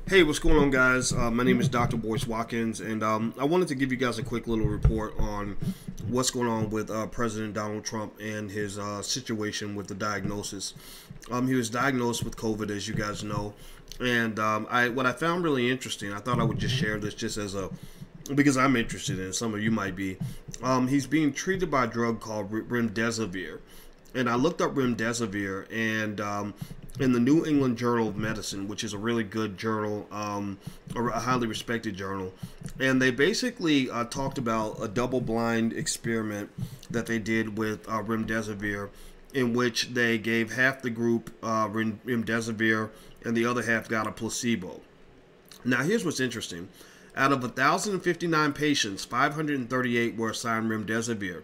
Hey, what's going on, guys? My name is Dr. Boyce Watkins, and I wanted to give you guys a quick little report on what's going on with President Donald Trump and his situation with the diagnosis. He was diagnosed with COVID, as you guys know, and what I found really interesting, I thought I would just share this just as because I'm interested in it. Some of you might be. He's being treated by a drug called Remdesivir, and I looked up Remdesivir, and in the New England Journal of Medicine, which is a really good journal, a highly respected journal, and they basically talked about a double-blind experiment that they did with Remdesivir, in which they gave half the group Remdesivir and the other half got a placebo. Now, here's what's interesting. Out of 1,059 patients, 538 were assigned Remdesivir,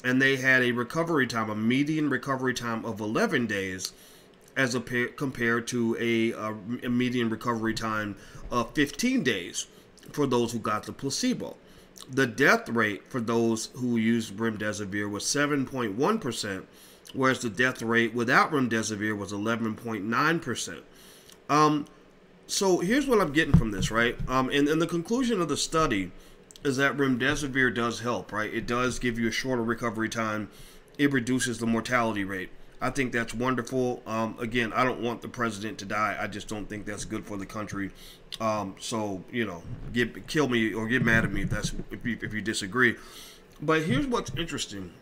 and they had a recovery time, a median recovery time of 11 days, as compared to a median recovery time of 15 days for those who got the placebo. The death rate for those who used Remdesivir was 7.1%, whereas the death rate without Remdesivir was 11.9%. So here's what I'm getting from this, right? And the conclusion of the study is that Remdesivir does help, right? It does give you a shorter recovery time. It reduces the mortality rate. I think that's wonderful. Again, I don't want the president to die. I just don't think that's good for the country. So, you know, kill me or get mad at me if you disagree. But here's what's interesting.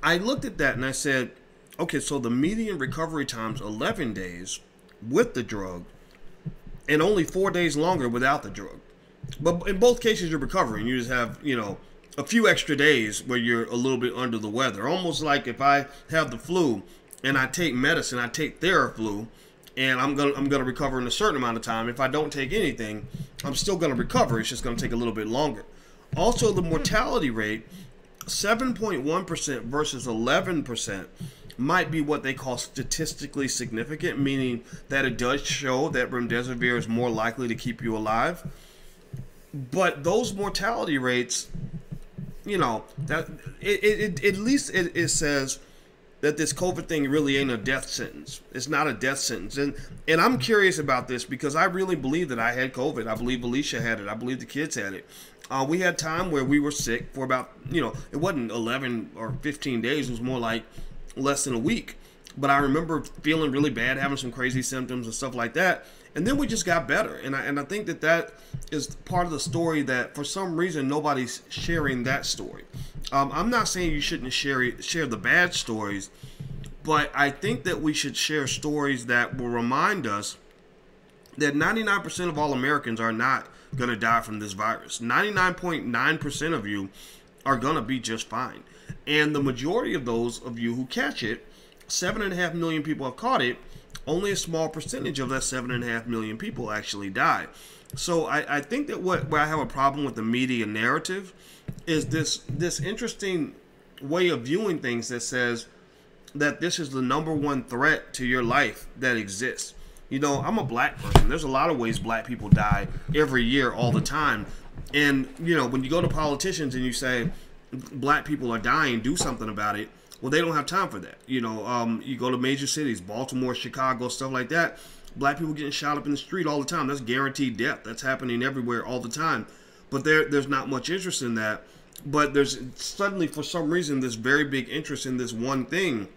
I looked at that and I said, okay, so the median recovery time's 11 days with the drug and only 4 days longer without the drug. But in both cases, you're recovering. You just have, you know, a few extra days where you're a little bit under the weather. Almost like if I have the flu and I take medicine, I take Theraflu, and I'm gonna recover in a certain amount of time. If I don't take anything, I'm still gonna recover. It's just gonna take a little bit longer. Also, the mortality rate, 7.1% versus 11%, might be what they call statistically significant, meaning that it does show that Remdesivir is more likely to keep you alive. But those mortality rates, you know, that it at least it says that this COVID thing really ain't a death sentence. It's not a death sentence. And I'm curious about this because I really believe that I had COVID. I believe Alicia had it. I believe the kids had it. We had time where we were sick for about, you know, it wasn't 11 or 15 days. It was more like less than a week. But I remember feeling really bad, having some crazy symptoms and stuff like that. And then we just got better. And I think that is part of the story that for some reason nobody's sharing that story. I'm not saying you shouldn't share the bad stories, but I think that we should share stories that will remind us that 99% of all Americans are not going to die from this virus. 99.9% of you are going to be just fine. And the majority of those of you who catch it, 7.5 million people have caught it. Only a small percentage of that 7.5 million people actually die. So I think that where I have a problem with the media narrative is this interesting way of viewing things that says that this is the #1 threat to your life that exists. You know, I'm a black person. There's a lot of ways black people die every year, all the time. And, you know, when you go to politicians and you say black people are dying, do something about it, well, they don't have time for that. You know, you go to major cities, Baltimore, Chicago, stuff like that. Black people getting shot up in the street all the time. That's guaranteed death. That's happening everywhere all the time. But there's not much interest in that. But there's suddenly, for some reason, this very big interest in this one thing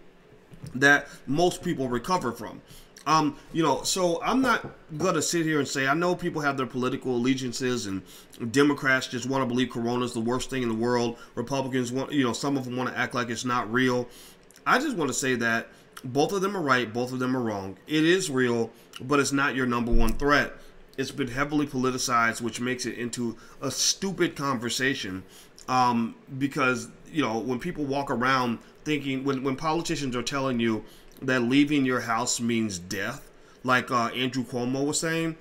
that most people recover from. You know, so I'm not going to sit here and say, I know people have their political allegiances and Democrats just want to believe Corona is the worst thing in the world. Republicans want, you know, some of them want to act like it's not real. I just want to say that both of them are right. Both of them are wrong. It is real, but it's not your #1 threat. It's been heavily politicized, which makes it into a stupid conversation. Because, you know, when people walk around thinking, when politicians are telling you that leaving your house means death, like Andrew Cuomo was saying,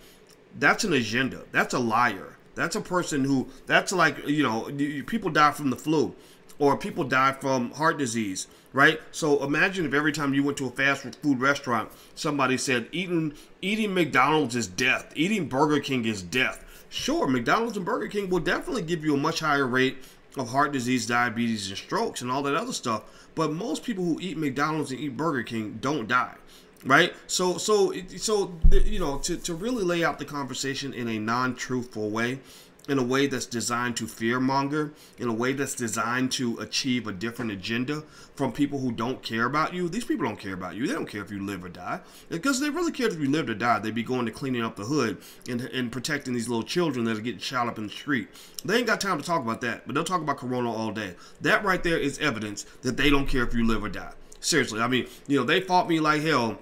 that's an agenda. That's a liar. That's a person who, that's like, you know, people die from the flu or people die from heart disease, right? So imagine if every time you went to a fast food restaurant, somebody said eating McDonald's is death, eating Burger King is death. Sure, McDonald's and Burger King will definitely give you a much higher rate of heart disease, diabetes, and strokes and all that other stuff. But most people who eat McDonald's and eat Burger King don't die. right? You know, to really lay out the conversation in a non-truthful way, in a way that's designed to fearmonger, in a way that's designed to achieve a different agenda from people who don't care about you. These people don't care about you. They don't care if you live or die. Because they really cared if you lived or died, they'd be going to cleaning up the hood and protecting these little children that are getting shot up in the street. They ain't got time to talk about that, but they'll talk about Corona all day. That right there is evidence that they don't care if you live or die. Seriously, I mean, you know, they fought me like hell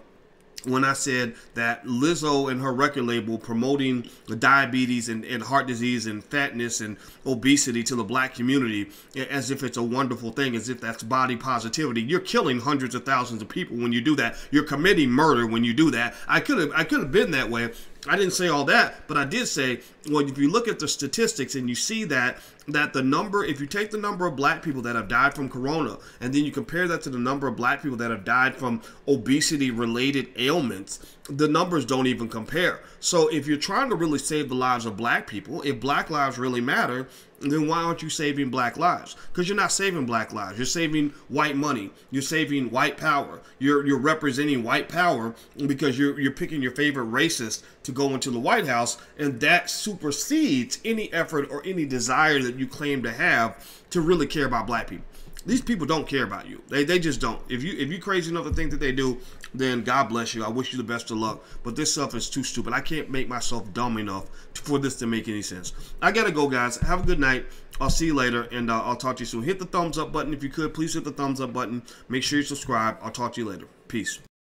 when I said that Lizzo and her record label promoting the diabetes and heart disease and fatness and obesity to the black community as if it's a wonderful thing, as if that's body positivity. You're killing hundreds of thousands of people when you do that. You're committing murder when you do that. I could have been that way. I didn't say all that, but I did say, well, if you look at the statistics and you see that the number, if you take the number of black people that have died from corona and then you compare that to the number of black people that have died from obesity-related ailments, the numbers don't even compare. So if you're trying to really save the lives of black people, if black lives really matter, then why aren't you saving black lives? Because you're not saving black lives. You're saving white money. You're saving white power. You're representing white power because you're picking your favorite racist to go into the White House, and that supersedes any effort or any desire that you claim to have to really care about black people. These people don't care about you. They just don't. If you crazy enough to think that they do, then God bless you. I wish you the best of luck. But this stuff is too stupid. I can't make myself dumb enough for this to make any sense. I gotta go, guys. Have a good night. I'll see you later, and I'll talk to you soon. Hit the thumbs up button if you could. Please hit the thumbs up button. Make sure you subscribe. I'll talk to you later. Peace.